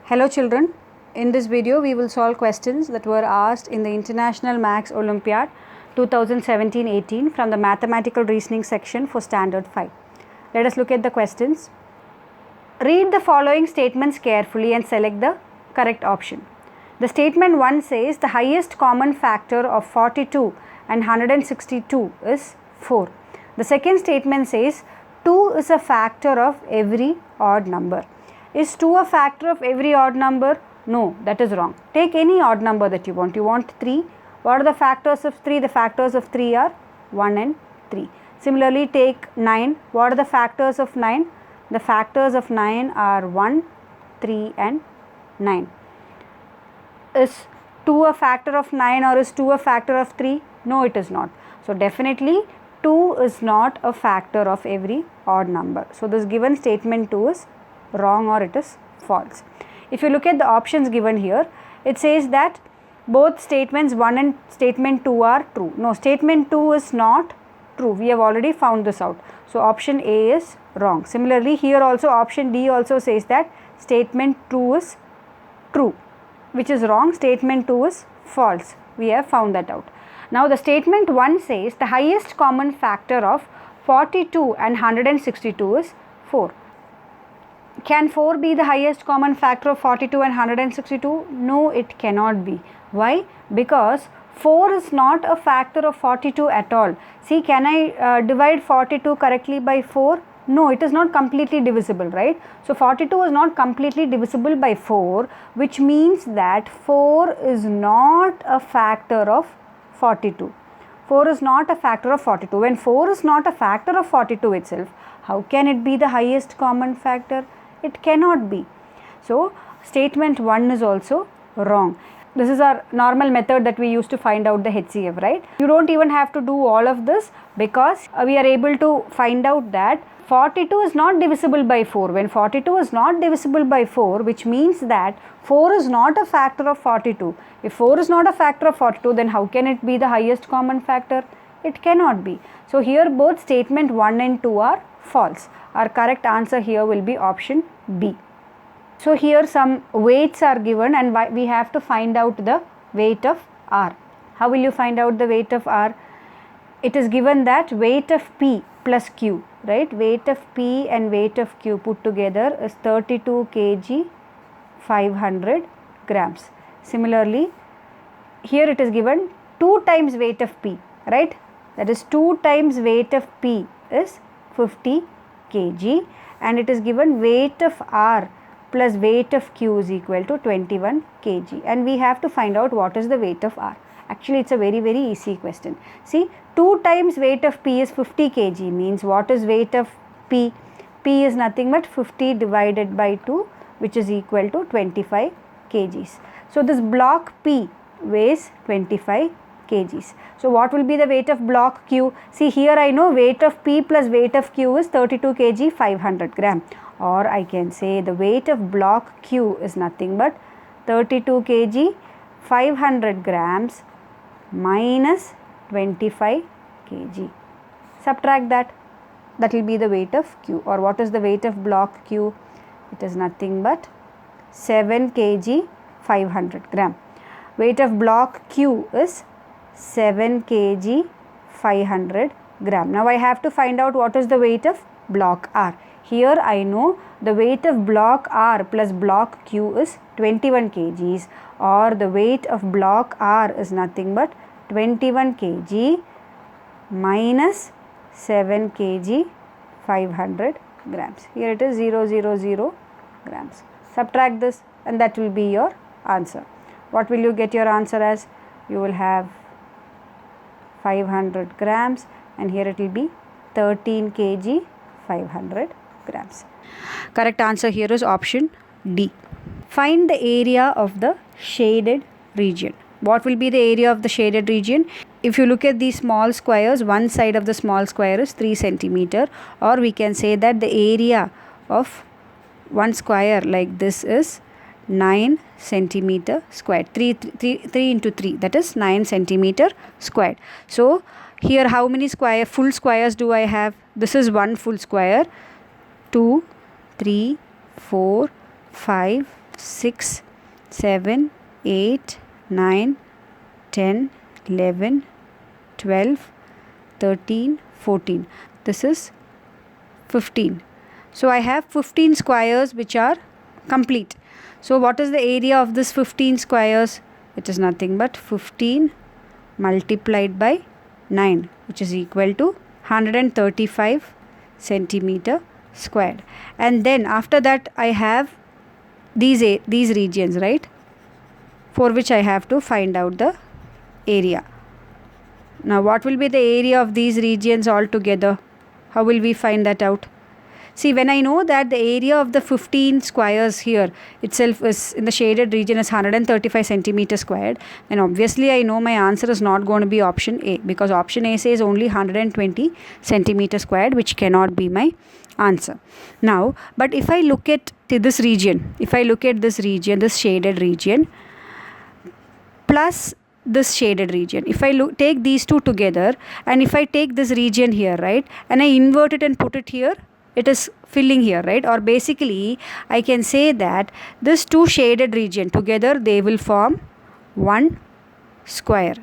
Hello children, in this video we will solve questions that were asked in the International Maths Olympiad 2017-18 from the Mathematical Reasoning section for Standard 5. Let us look at the questions. Read the following statements carefully and select the correct option. The statement 1 says the highest common factor of 42 and 162 is 4. The second statement says 2 is a factor of every odd number. Is 2 a factor of every odd number? No, that is wrong. Take any odd number that you want. You want 3. What are the factors of 3? The factors of 3 are 1 and 3. Similarly, take 9. What are the factors of 9? The factors of 9 are 1, 3 and 9. Is 2 a factor of 9 or is 2 a factor of 3? No, it is not. So, definitely 2 is not a factor of every odd number. So, this given statement 2 is wrong or it is false. If you look at the options given here, it says that both statements 1 and statement 2 are true. No, statement 2 is not true. We have already found this out. So, option A is wrong. Similarly, here also option D also says that statement 2 is true, which is wrong. Statement 2 is false. We have found that out. Now, the statement 1 says the highest common factor of 42 and 162 is 4. Can 4 be the highest common factor of 42 and 162? No, it cannot be. Why? Because 4 is not a factor of 42 at all. See, can I divide 42 correctly by 4? No, it is not completely divisible, right? So, 42 is not completely divisible by 4, which means that 4 is not a factor of 42. 4 is not a factor of 42. When 4 is not a factor of 42 itself, how can it be the highest common factor? It cannot be. So, statement 1 is also wrong. This is our normal method that we use to find out the HCF, right? You don't even have to do all of this because we are able to find out that 42 is not divisible by 4. When 42 is not divisible by 4, which means that 4 is not a factor of 42. If 4 is not a factor of 42, then how can it be the highest common factor? It cannot be. So, here both statement 1 and 2 are false. Our correct answer here will be option B. So, here some weights are given and we have to find out the weight of R. How will you find out the weight of R? It is given that weight of P plus Q, right? Weight of P and weight of Q put together is 32 kg 500 grams. Similarly, here it is given 2 times weight of P, right? That is 2 times weight of P is 50 kg and it is given weight of R plus weight of Q is equal to 21 kg and we have to find out what is the weight of R. Actually, it's a very easy question. See, 2 times weight of P is 50 kg means what is weight of P? P is nothing but 50 divided by 2 which is equal to 25 kgs. So, this block P weighs 25 kgs. So, what will be the weight of block Q? See, here I know weight of P plus weight of Q is 32 kg 500 gram, or I can say the weight of block Q is nothing but 32 kg 500 grams minus 25 kg. Subtract that. That will be the weight of Q. Or what is the weight of block Q? It is nothing but 7 kg 500 gram. Weight of block Q is 7 kg 500 gram. Now, I have to find out what is the weight of block R. Here I know the weight of block R plus block Q is 21 kgs, or the weight of block R is nothing but 21 kg minus 7 kg 500 grams. Here it is 000 grams. Subtract this and that will be your answer. What will you get your answer as? You will have 500 grams and here it will be 13 kg 500 grams. Correct answer here is option D. Find the area of the shaded region. What will be the area of the shaded region? If you look at these small squares, one side of the small square is 3 centimeter, or we can say that the area of one square like this is 9 centimeter squared. 3 into 3, that is 9 centimeter squared. So, here how many full squares do I have? This is one full square. 2, 3, 4, 5, 6, 7, 8, 9, 10, 11, 12, 13, 14. This is 15. So I have 15 squares which are complete. So what is the area of this 15 squares? It is nothing but 15 multiplied by 9, which is equal to 135 centimeter squared. And then after that I have these regions, right, for which I have to find out the area. Now what will be the area of these regions altogether? How will we find that out? See, when I know that the area of the 15 squares here itself is in the shaded region is 135 centimeter squared, then obviously I know my answer is not going to be option A, because option A says only 120 centimeter squared, which cannot be my answer. Now, but if I look at this region, this shaded region plus this shaded region, if I take these two together, and if I take this region here, right, and I invert it and put it here, it is filling here, right? Or basically I can say that this two shaded region together, they will form one square.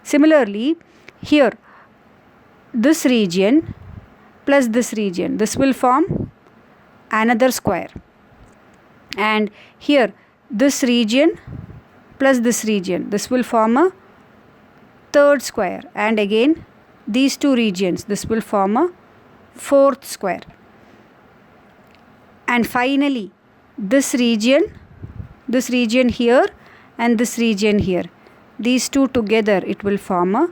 Similarly, here this region plus this region, this will form another square. And here this region plus this region, this will form a third square. And again these two regions, this will form a fourth square. And finally this region here and this region here, these two together, it will form a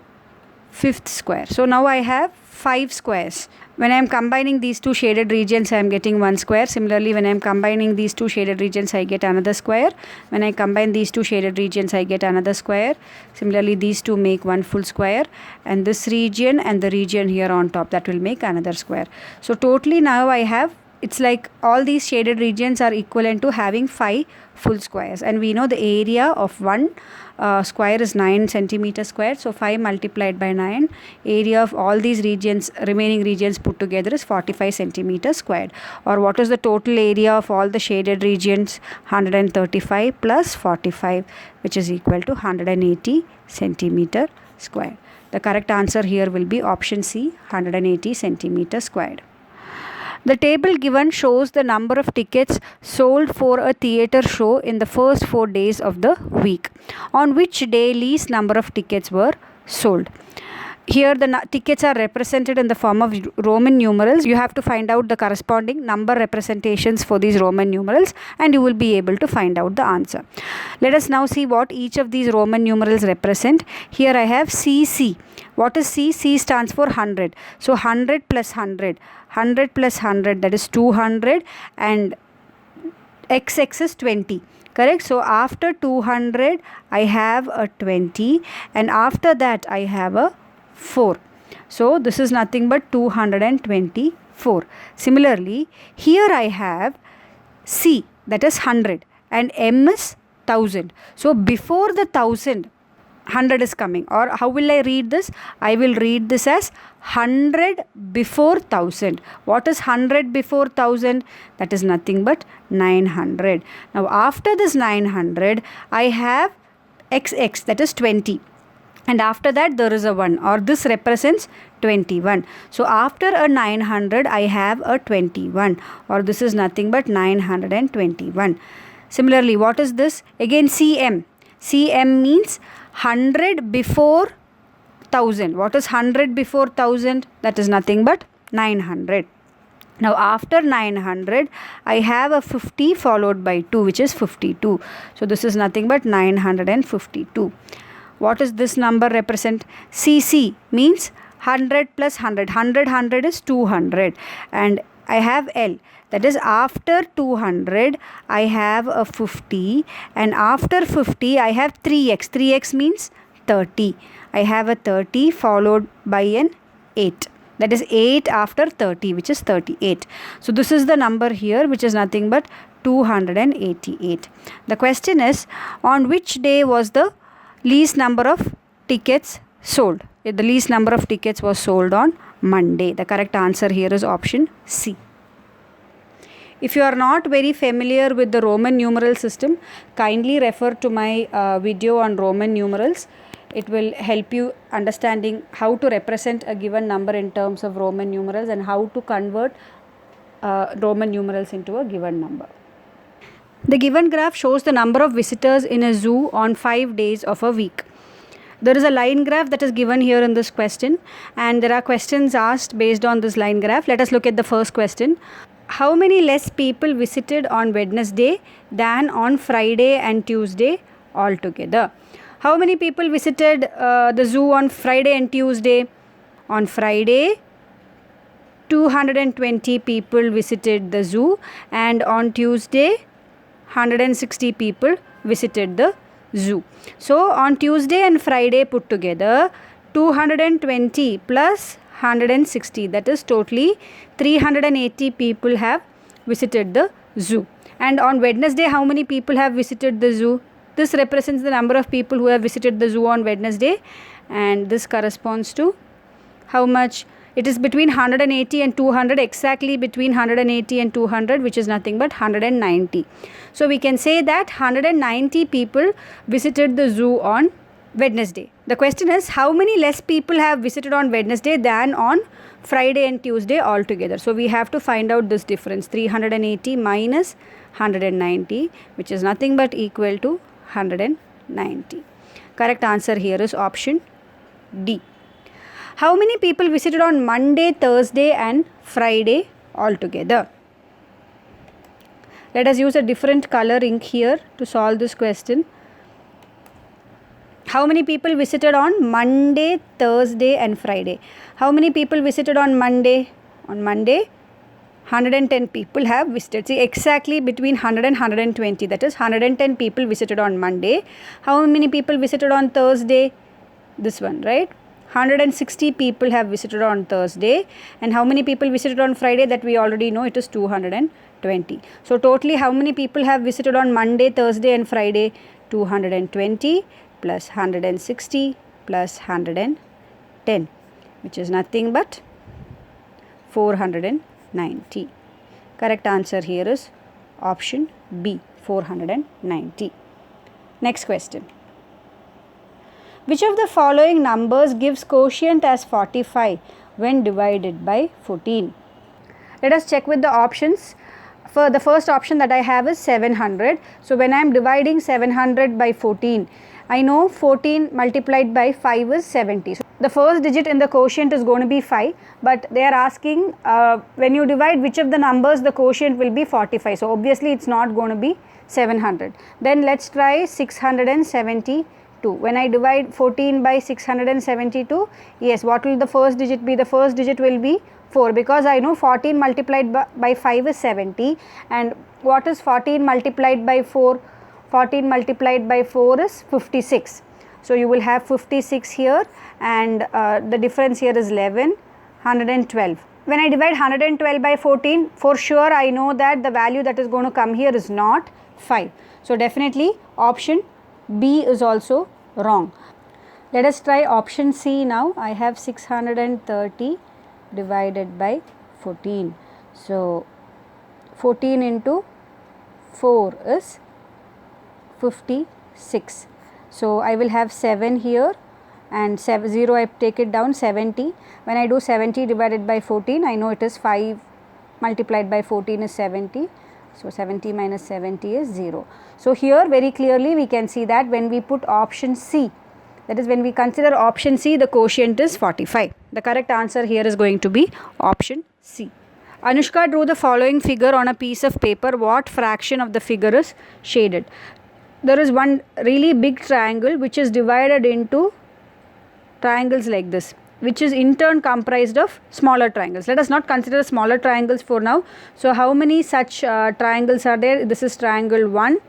fifth square. So now I have 5 squares. When I am combining these two shaded regions, I am getting one square. Similarly, when I am combining these two shaded regions, I get another square. When I combine these two shaded regions, I get another square. Similarly, these two make one full square, and this region and the region here on top, that will make another square. So totally now I have, it's like all these shaded regions are equivalent to having 5 full squares, and we know the area of one square is 9 centimeter squared. So 5 multiplied by 9, area of all these regions, remaining regions put together, is 45 centimeter squared. Or what is the total area of all the shaded regions? 135 plus 45, which is equal to 180 centimeter squared. The correct answer here will be option C, 180 centimeter squared. The table given shows the number of tickets sold for a theatre show in the first 4 days of the week. On which day least number of tickets were sold? Here the tickets are represented in the form of Roman numerals. You have to find out the corresponding number representations for these Roman numerals, and you will be able to find out the answer. Let us now see what each of these Roman numerals represent. Here I have CC. What is C? C stands for 100. So 100 plus 100. 100 plus 100, that is 200, and XX is 20. Correct? So after 200 I have a 20, and after that I have a 4. So this is nothing but 224. Similarly, here I have C, that is 100, and M is 1000. So before the 1000, 100 is coming. Or how will I read this? I will read this as 100 before 1000. What is 100 before 1000? That is nothing but 900. Now after this 900, I have XX, that is 20. And after that there is a 1, or this represents 21. So after a 900, I have a 21, or this is nothing but 921. Similarly, what is this? Again CM. CM means 100 before 1000. What is 100 before 1000? That is nothing but 900. Now after 900, I have a 50 followed by 2, which is 52. So this is nothing but 952. What does this number represent? CC means 100 plus 100. 100 is 200. And I have L. That is after 200, I have a 50. And after 50, I have 3x. 3x means 30. I have a 30 followed by an 8. That is 8 after 30, which is 38. So this is the number here, which is nothing but 288. The question is, on which day was the least number of tickets sold? The least number of tickets was sold on Monday. The correct answer here is option C. If you are not very familiar with the Roman numeral system, kindly refer to my video on Roman numerals. It will help you understanding how to represent a given number in terms of Roman numerals and how to convert Roman numerals into a given number. The given graph shows the number of visitors in a zoo on 5 days of a week. There is a line graph that is given here in this question, and there are questions asked based on this line graph. Let us look at the first question. How many less people visited on Wednesday than on Friday and Tuesday altogether? How many people visited the zoo on Friday and Tuesday? On Friday, 220 people visited the zoo, and on Tuesday, 160 people visited the zoo. So on Tuesday and Friday put together, 220 plus 160, that is totally 380 people have visited the zoo. And on Wednesday, how many people have visited the zoo? This represents the number of people who have visited the zoo on Wednesday, and this corresponds to how much? It is between 180 and 200, exactly between 180 and 200, which is nothing but 190. So we can say that 190 people visited the zoo on Wednesday. The question is, how many less people have visited on Wednesday than on Friday and Tuesday altogether? So we have to find out this difference, 380 minus 190, which is nothing but equal to 190. Correct answer here is option D. How many people visited on Monday, Thursday and Friday altogether? Let us use a different color ink here to solve this question. How many people visited on Monday, Thursday and Friday? How many people visited on Monday? On Monday, 110 people have visited. See, exactly between 100 and 120, that is 110 people visited on Monday. How many people visited on Thursday? This one, right? 160 people have visited on Thursday, and how many people visited on Friday? That we already know, it is 220. So totally how many people have visited on Monday, Thursday and Friday? 220 plus 160 plus 110, which is nothing but 490. Correct answer here is option B, 490. Next question. Which of the following numbers gives quotient as 45 when divided by 14? Let us check with the options. For the first option that I have is 700. So when I am dividing 700 by 14, I know 14 multiplied by 5 is 70. So the first digit in the quotient is going to be 5, but they are asking when you divide which of the numbers the quotient will be 45. So obviously it's not going to be 700. Then let's try 672. When I divide 14 by 672, yes, what will the first digit be? The first digit will be 4, because I know 14 multiplied by 5 is 70, and what is 14 multiplied by 4? 14 multiplied by 4 is 56. So you will have 56 here, and the difference here is 11, 112. When I divide 112 by 14, for sure I know that the value that is going to come here is not 5. So definitely option B is also wrong. Let us try option C now. I have 630 divided by 14. So 14 into 4 is 56. So I will have 7 here, and 0 I take it down, 70. When I do 70 divided by 14, I know it is 5 multiplied by 14 is 70. So 70 minus 70 is 0. So here very clearly we can see that when we put option C, that is when we consider option C, the quotient is 45. The correct answer here is going to be option C. Anushka drew the following figure on a piece of paper. What fraction of the figure is shaded? There is one really big triangle which is divided into triangles like this, which is in turn comprised of smaller triangles. Let us not consider smaller triangles for now. So how many such triangles are there? This is triangle 1,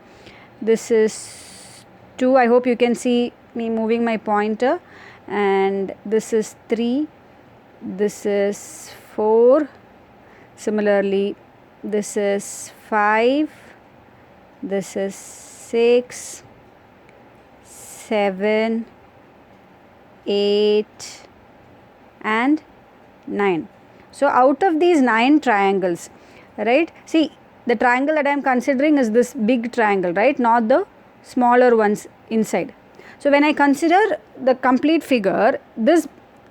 this is 2, I hope you can see me moving my pointer, and this is 3, this is 4, similarly this is 5, this is 6, 7, 8 and 9. So out of these 9 triangles, right, see the triangle that I am considering is this big triangle, right, not the smaller ones inside. So when I consider the complete figure, this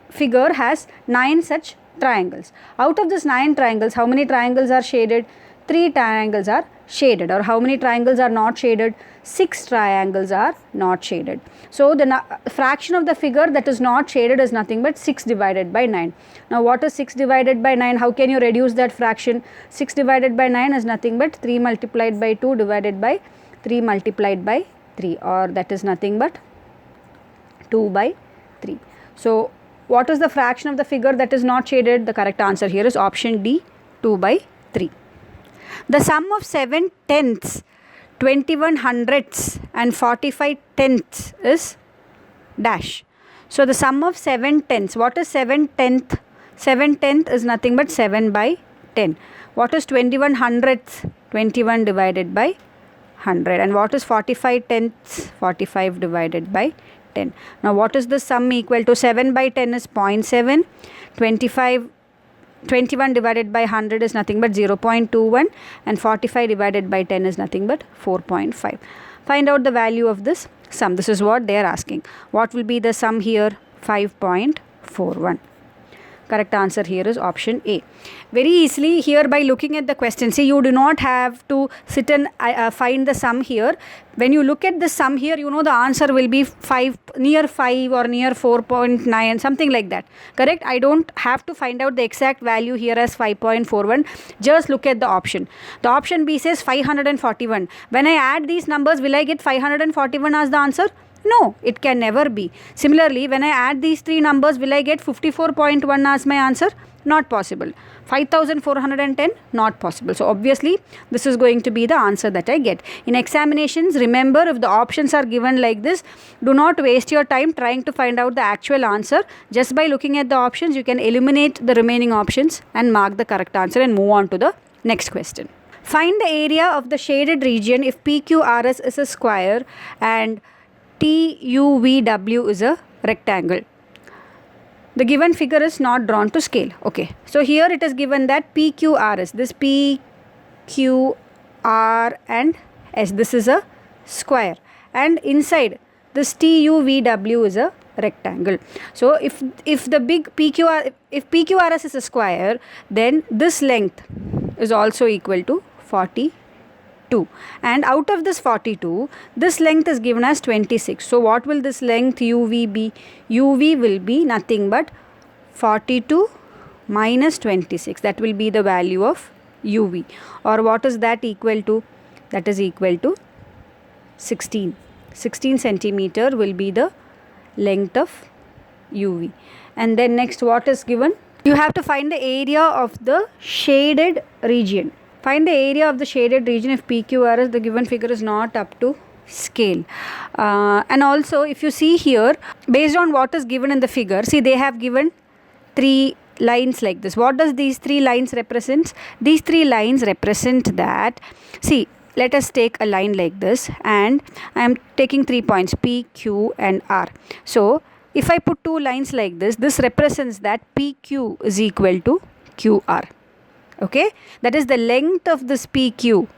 figure has 9 such triangles. Out of this 9 triangles, how many triangles are shaded? 3 triangles are shaded. Or how many triangles are not shaded? 6 triangles are not shaded. So the fraction of the figure that is not shaded is nothing but 6 divided by 9. Now what is 6 divided by 9? How can you reduce that fraction? 6 divided by 9 is nothing but 3 multiplied by 2 divided by 3 multiplied by 3, or that is nothing but 2 by 3. So what is the fraction of the figure that is not shaded? The correct answer here is option D, 2 by 3. The sum of 7 tenths, 21 hundredths and 45 tenths is dash. So the sum of 7 tenths, what is 7 tenth? 7 tenth is nothing but 7 by 10. What is 21 hundredths? 21 divided by 100. And what is 45 tenths? 45 divided by 10. Now what is the sum equal to? 7 by 10 is 0.7, 21 divided by 100 is nothing but 0.21, and 45 divided by 10 is nothing but 4.5. Find out the value of this sum. This is what they are asking. What will be the sum here? 5.41. Correct answer here is option A. Very easily here by looking at the question. See, you do not have to sit and find the sum here. When you look at the sum here, you know the answer will be near 5 or near 4.9, something like that. Correct? I don't have to find out the exact value here as 5.41. Just look at the option. The option B says 541. When I add these numbers, will I get 541 as the answer? No, it can never be. Similarly, when I add these 3 numbers, will I get 54.1 as my answer? Not possible. 5410? Not possible. So obviously, this is going to be the answer that I get. In examinations, remember, if the options are given like this, do not waste your time trying to find out the actual answer. Just by looking at the options, you can eliminate the remaining options and mark the correct answer and move on to the next question. Find the area of the shaded region if PQRS is a square and TUVW is a rectangle. The given figure is not drawn to scale. Okay. So here it is given that PQRS, this PQR and S, this is a square, and inside this TUVW is a rectangle. So if the big if PQRS is a square, then this length is also equal to 42. And out of this 42, this length is given as 26. So what will this length UV be? UV will be nothing but 42 minus 26. That will be the value of UV. Or what is that equal to? That is equal to 16. 16 centimeter will be the length of UV. And then next, what is given? You have to find the area of the shaded region. Find the area of the shaded region if PQRS, the given figure, is not up to scale. And also, if you see here, based on what is given in the figure, see, they have given 3 lines like this. What does these 3 lines represent? These 3 lines represent that, see, let us take a line like this, and I am taking 3 points P, Q and R. So if I put 2 lines like this, this represents that PQ is equal to QR. Okay, that is the length of this PQ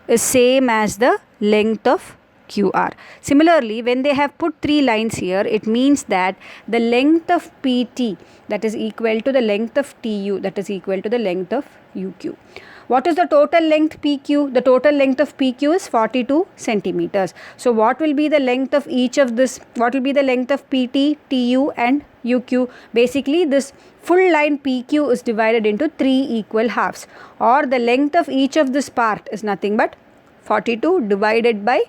is same as the length of QR. Similarly, when they have put 3 lines here, it means that the length of PT, that is equal to the length of TU, that is equal to the length of UQ. What is the total length PQ? The total length of PQ is 42 centimeters. So what will be the length of each of this? What will be the length of PT, TU and UQ? Basically, this full line PQ is divided into 3 equal halves, or the length of each of this part is nothing but 42 divided by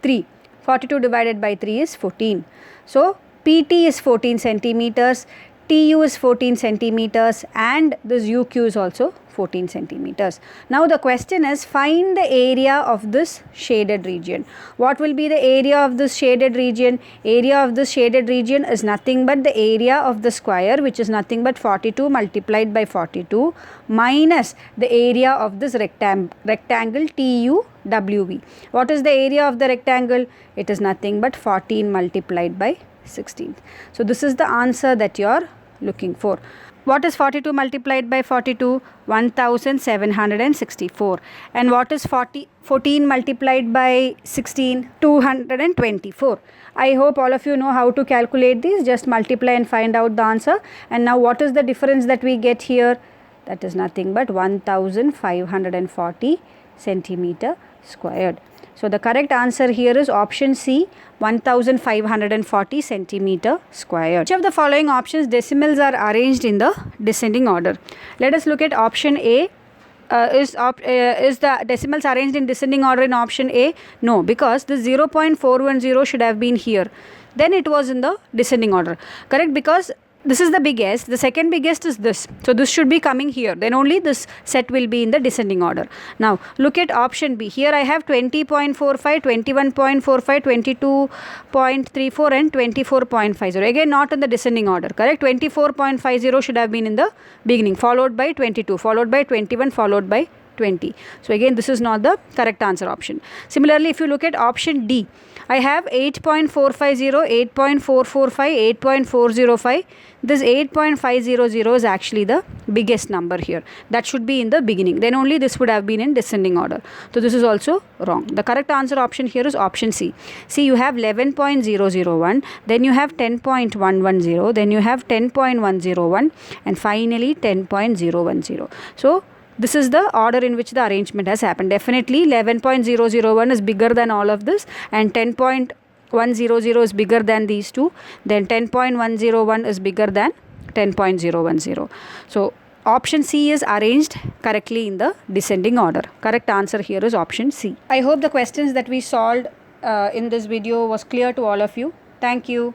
3. 42 divided by 3 is 14. So PT is 14 centimeters, TU is 14 centimeters and this UQ is also 14 centimeters. Now the question is, find the area of this shaded region. What will be the area of this shaded region? Area of this shaded region is nothing but the area of the square, which is nothing but 42 multiplied by 42 minus the area of this rectangle TUWV. What is the area of the rectangle? It is nothing but 14 multiplied by 16. So this is the answer that you are looking for. What is 42 multiplied by 42? 1764. And what is 14 multiplied by 16? 224. I hope all of you know how to calculate these. Just multiply and find out the answer. And now what is the difference that we get here? That is nothing but 1540 centimeter squared. So the correct answer here is option C, 1540 centimeter squared. Which of the following options decimals are arranged in the descending order? Let us look at option A. Is the decimals arranged in descending order in option A? No, because the 0.410 should have been here. Then it was in the descending order. Correct? Because this is the biggest, the second biggest is this. So this should be coming here. Then only this set will be in the descending order. Now look at option B. Here I have 20.45, 21.45, 22.34 and 24.50. Again not in the descending order. Correct? 24.50 should have been in the beginning, followed by 22, followed by 21, followed by 20. So again this is not the correct answer option. Similarly, if you look at option D, I have 8.450, 8.445, 8.405. This 8.500 is actually the biggest number here. That should be in the beginning. Then only this would have been in descending order. So this is also wrong. The correct answer option here is option C. See, you have 11.001, then you have 10.110, then you have 10.101 and finally 10.010. So this is the order in which the arrangement has happened. Definitely 11.001 is bigger than all of this and 10.100 is bigger than these two. Then 10.101 is bigger than 10.010. So option C is arranged correctly in the descending order. Correct answer here is option C. I hope the questions that we solved in this video was clear to all of you. Thank you.